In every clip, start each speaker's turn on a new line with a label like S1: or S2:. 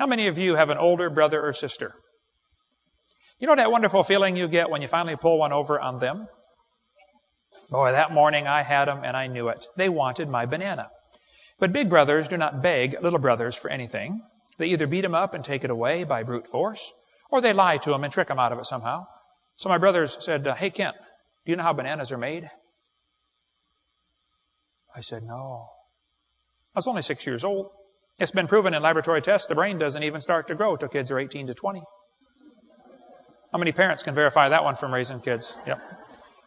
S1: How many of you have an older brother or sister? You know that wonderful feeling you get when you finally pull one over on them? Boy, that morning I had them and I knew it. They wanted my banana. But big brothers do not beg little brothers for anything. They either beat them up and take it away by brute force, or they lie to them and trick them out of it somehow. So my brothers said, hey, Kent, do you know how bananas are made? I said, no. I was only 6 years old. It's been proven in laboratory tests the brain doesn't even start to grow till kids are 18 to 20. How many parents can verify that one from raising kids? Yep.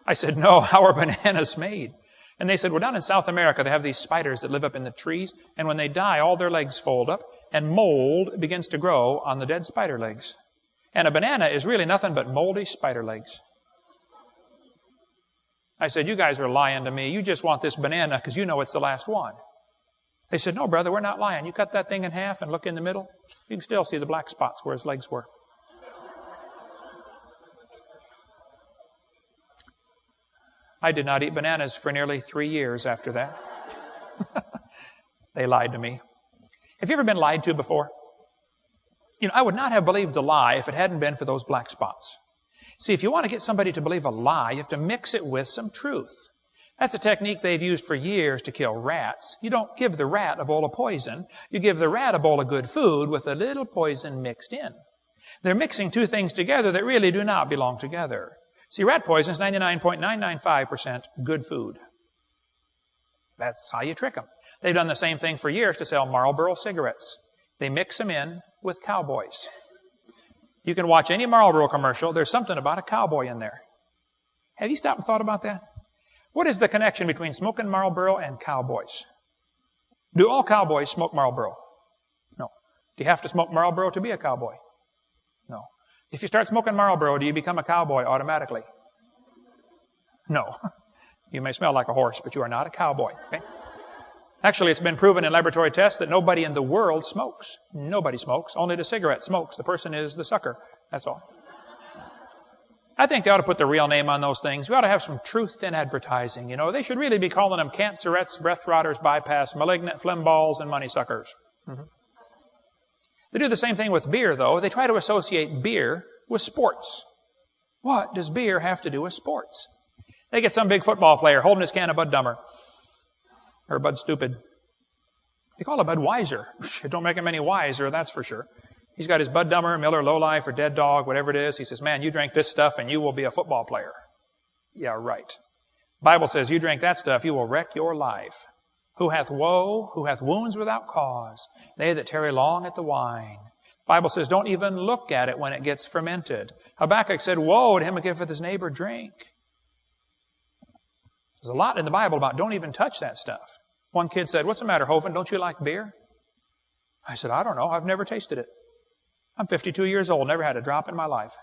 S1: I said, no, how are bananas made? And they said, well, down in South America, they have these spiders that live up in the trees, and when they die, all their legs fold up, and mold begins to grow on the dead spider legs. And a banana is really nothing but moldy spider legs. I said, you guys are lying to me. You just want this banana because you know it's the last one. They said, no, brother, we're not lying. You cut that thing in half and look in the middle. You can still see the black spots where his legs were. I did not eat bananas for nearly 3 years after that. They lied to me. Have you ever been lied to before? You know, I would not have believed the lie if it hadn't been for those black spots. See, if you want to get somebody to believe a lie, you have to mix it with some truth. That's a technique they've used for years to kill rats. You don't give the rat a bowl of poison. You give the rat a bowl of good food with a little poison mixed in. They're mixing two things together that really do not belong together. See, rat poison is 99.995% good food. That's how you trick them. They've done the same thing for years to sell Marlboro cigarettes. They mix them in with cowboys. You can watch any Marlboro commercial. There's something about a cowboy in there. Have you stopped and thought about that? What is the connection between smoking Marlboro and cowboys? Do all cowboys smoke Marlboro? No. Do you have to smoke Marlboro to be a cowboy? No. If you start smoking Marlboro, do you become a cowboy automatically? No. You may smell like a horse, but you are not a cowboy. Okay? Actually, it's been proven in laboratory tests that nobody in the world smokes. Nobody smokes. Only the cigarette smokes. The person is the sucker. That's all. I think they ought to put the real name on those things. We ought to have some truth in advertising. You know, they should really be calling them cancerettes, breath rotters, bypass, malignant phlegm balls, and money suckers. They do the same thing with beer, though. They try to associate beer with sports. What does beer have to do with sports? They get some big football player holding his can of Bud Dummer. Or Bud Stupid. They call it Bud Wiser. It don't make him any wiser, that's for sure. He's got his Bud Dummer, Miller Low Life, or Dead Dog, whatever it is. He says, man, you drink this stuff and you will be a football player. Yeah, right. The Bible says you drink that stuff, you will wreck your life. Who hath woe, who hath wounds without cause, they that tarry long at the wine. The Bible says don't even look at it when it gets fermented. Habakkuk said, woe to him who giveth his neighbor drink. There's a lot in the Bible about don't even touch that stuff. One kid said, what's the matter, Hovind? Don't you like beer? I said, I don't know. I've never tasted it. I'm 52 years old, never had a drop in my life.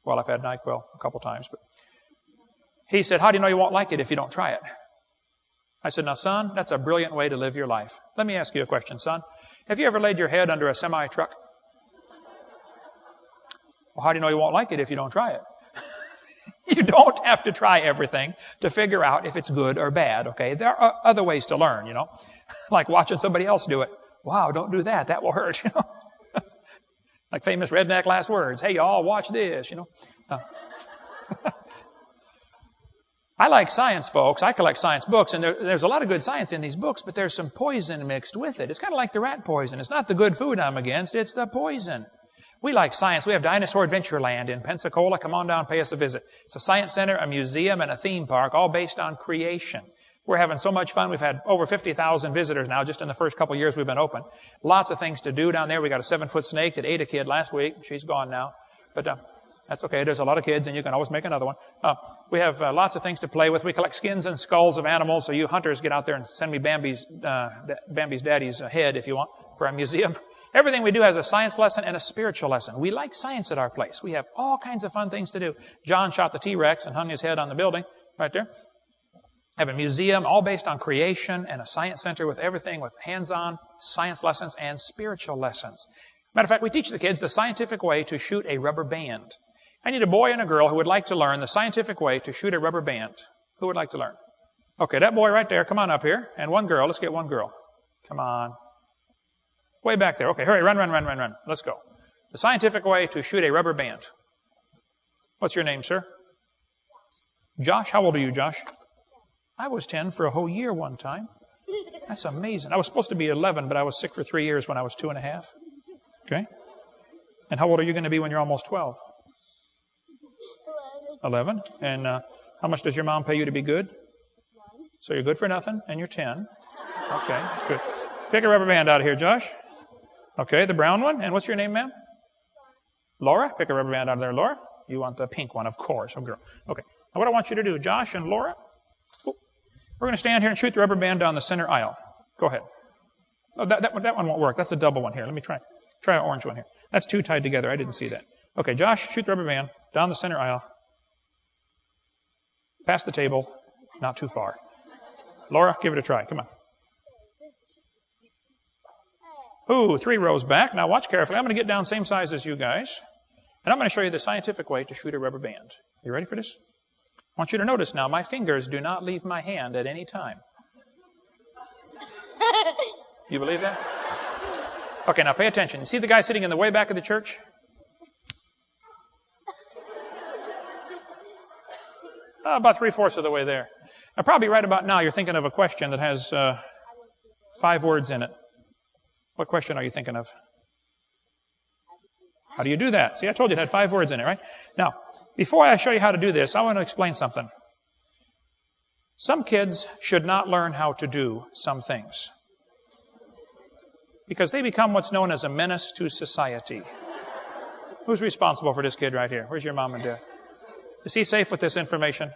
S1: Well, I've had NyQuil a couple times. But he said, how do you know you won't like it if you don't try it? I said, now, son, that's a brilliant way to live your life. Let me ask you a question, son. Have you ever laid your head under a semi-truck? Well, how do you know you won't like it if you don't try it? You don't have to try everything to figure out if it's good or bad, okay? There are other ways to learn, you know, like watching somebody else do it. Wow, don't do that. That will hurt, you know. Like famous redneck last words. Hey, y'all, watch this, you know. I like science, folks. I collect science books, and there's a lot of good science in these books, but there's some poison mixed with it. It's kind of like the rat poison. It's not the good food I'm against. It's the poison. We like science. We have Dinosaur Adventureland in Pensacola. Come on down, pay us a visit. It's a science center, a museum, and a theme park, all based on creation. We're having so much fun. We've had over 50,000 visitors now just in the first couple of years we've been open. Lots of things to do down there. We got a 7-foot snake that ate a kid last week. She's gone now. But that's okay. There's a lot of kids, and you can always make another one. We have lots of things to play with. We collect skins and skulls of animals, so you hunters get out there and send me Bambi's daddy's head if you want for a museum. Everything we do has a science lesson and a spiritual lesson. We like science at our place. We have all kinds of fun things to do. John shot the T-Rex and hung his head on the building right there. Have a museum all based on creation and a science center with everything with hands-on science lessons and spiritual lessons. Matter of fact, we teach the kids the scientific way to shoot a rubber band. I need a boy and a girl who would like to learn the scientific way to shoot a rubber band. Who would like to learn? Okay, that boy right there, come on up here. And one girl, let's get one girl. Come on. Way back there. Okay, hurry, run. Let's go. The scientific way to shoot a rubber band. What's your name, sir? Josh. How old are you, Josh? I was 10 for a whole year one time. That's amazing. I was supposed to be 11, but I was sick for 3 years when I was 2.5. Okay. And how old are you going to be when you're almost 12? 11. And how much does your mom pay you to be good? So you're good for nothing, and you're 10. Okay, good. Pick a rubber band out of here, Josh. Okay, the brown one. And what's your name, ma'am? Laura. Pick a rubber band out of there, Laura. You want the pink one, of course. Oh, girl. Okay. Now what I want you to do, Josh and Laura, we're going to stand here and shoot the rubber band down the center aisle. Go ahead. Oh, that one won't work. That's a double one here. Let me try an orange one here. That's two tied together. I didn't see that. Okay, Josh, shoot the rubber band down the center aisle. Past the table. Not too far. Laura, give it a try. Come on. Ooh, 3 rows back. Now watch carefully. I'm going to get down same size as you guys. And I'm going to show you the scientific way to shoot a rubber band. You ready for this? I want you to notice now, my fingers do not leave my hand at any time. You believe that? Okay, now pay attention. You see the guy sitting in the way back of the church? About 3/4 of the way there. Now, probably right about now, you're thinking of a question that has 5 words in it. What question are you thinking of? How do you do that? See, I told you it had 5 words in it, right? Now, before I show you how to do this, I want to explain something. Some kids should not learn how to do some things because they become what's known as a menace to society. Who's responsible for this kid right here? Where's your mom and dad? Is he safe with this information?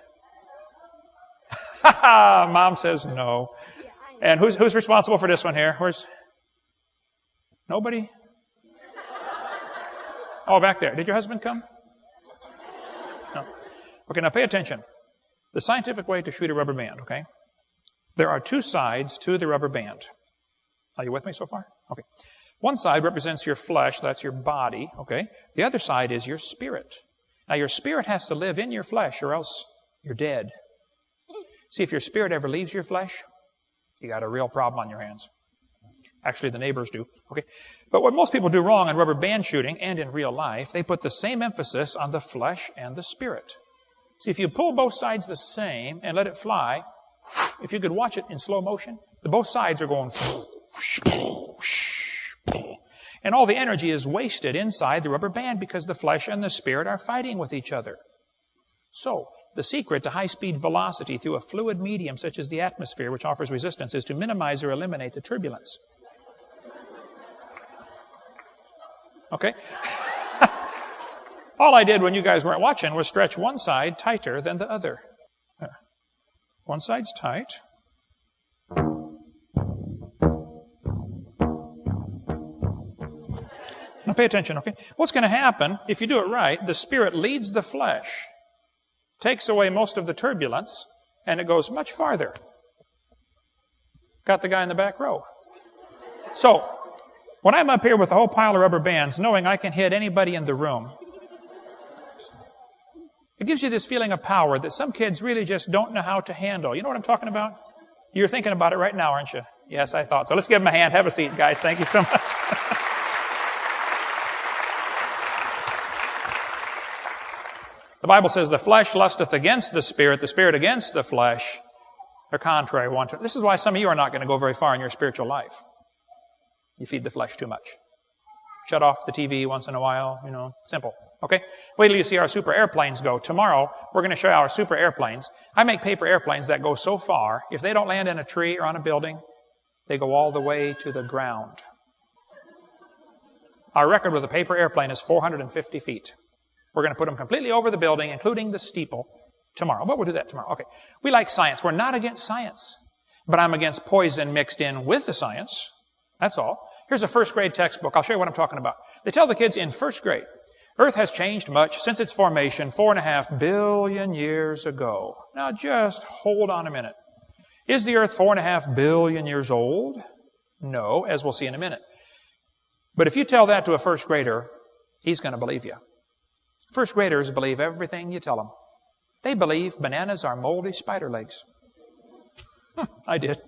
S1: Mom says no. And who's responsible for this one here? Where's... Nobody? Oh, back there. Did your husband come? No. Okay, now pay attention. The scientific way to shoot a rubber band, okay? There are 2 sides to the rubber band. Are you with me so far? Okay. One side represents your flesh, that's your body, okay? The other side is your spirit. Now, your spirit has to live in your flesh or else you're dead. See, if your spirit ever leaves your flesh, you got a real problem on your hands. Actually, the neighbors do. Okay. But what most people do wrong in rubber band shooting and in real life, they put the same emphasis on the flesh and the spirit. See, if you pull both sides the same and let it fly, if you could watch it in slow motion, both sides are going... And all the energy is wasted inside the rubber band because the flesh and the spirit are fighting with each other. So, the secret to high-speed velocity through a fluid medium such as the atmosphere, which offers resistance, is to minimize or eliminate the turbulence. Okay? All I did when you guys weren't watching was stretch one side tighter than the other. One side's tight. Now pay attention, okay? What's going to happen, if you do it right, the spirit leads the flesh, takes away most of the turbulence, and it goes much farther. Got the guy in the back row. So, when I'm up here with a whole pile of rubber bands, knowing I can hit anybody in the room, it gives you this feeling of power that some kids really just don't know how to handle. You know what I'm talking about? You're thinking about it right now, aren't you? Yes, I thought so. Let's give them a hand. Have a seat, guys. Thank you so much. The Bible says, the flesh lusteth against the spirit against the flesh. They're contrary one to another. This is why some of you are not going to go very far in your spiritual life. You feed the flesh too much. Shut off the TV once in a while, simple. Okay? Wait till you see our super airplanes go. Tomorrow, we're going to show you our super airplanes. I make paper airplanes that go so far, if they don't land in a tree or on a building, they go all the way to the ground. Our record with a paper airplane is 450 feet. We're going to put them completely over the building, including the steeple, tomorrow. But we'll do that tomorrow. Okay. We like science. We're not against science. But I'm against poison mixed in with the science. That's all. Here's a first grade textbook. I'll show you what I'm talking about. They tell the kids in first grade, Earth has changed much since its formation 4.5 billion years ago. Now just hold on a minute. Is the Earth 4.5 billion years old? No, as we'll see in a minute. But if you tell that to a first grader, he's going to believe you. First graders believe everything you tell them. They believe bananas are moldy spider legs. I did.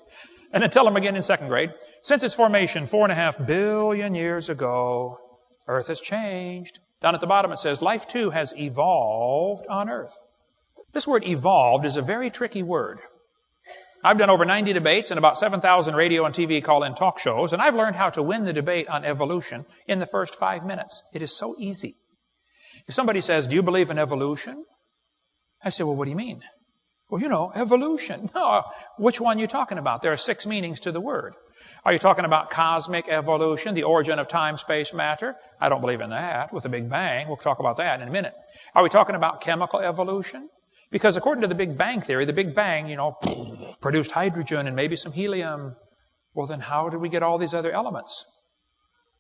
S1: And then tell them again in second grade, since its formation 4.5 billion years ago, Earth has changed. Down at the bottom it says, life too has evolved on Earth. This word evolved is a very tricky word. I've done over 90 debates and about 7,000 radio and TV call-in talk shows, and I've learned how to win the debate on evolution in the first 5 minutes. It is so easy. If somebody says, do you believe in evolution? I say, well, what do you mean? Well, you know, evolution. No, which one are you talking about? There are 6 meanings to the word. Are you talking about cosmic evolution, the origin of time, space, matter? I don't believe in that, with the Big Bang. We'll talk about that in a minute. Are we talking about chemical evolution? Because according to the Big Bang theory, the Big Bang, you know, produced hydrogen and maybe some helium. Well, then how did we get all these other elements?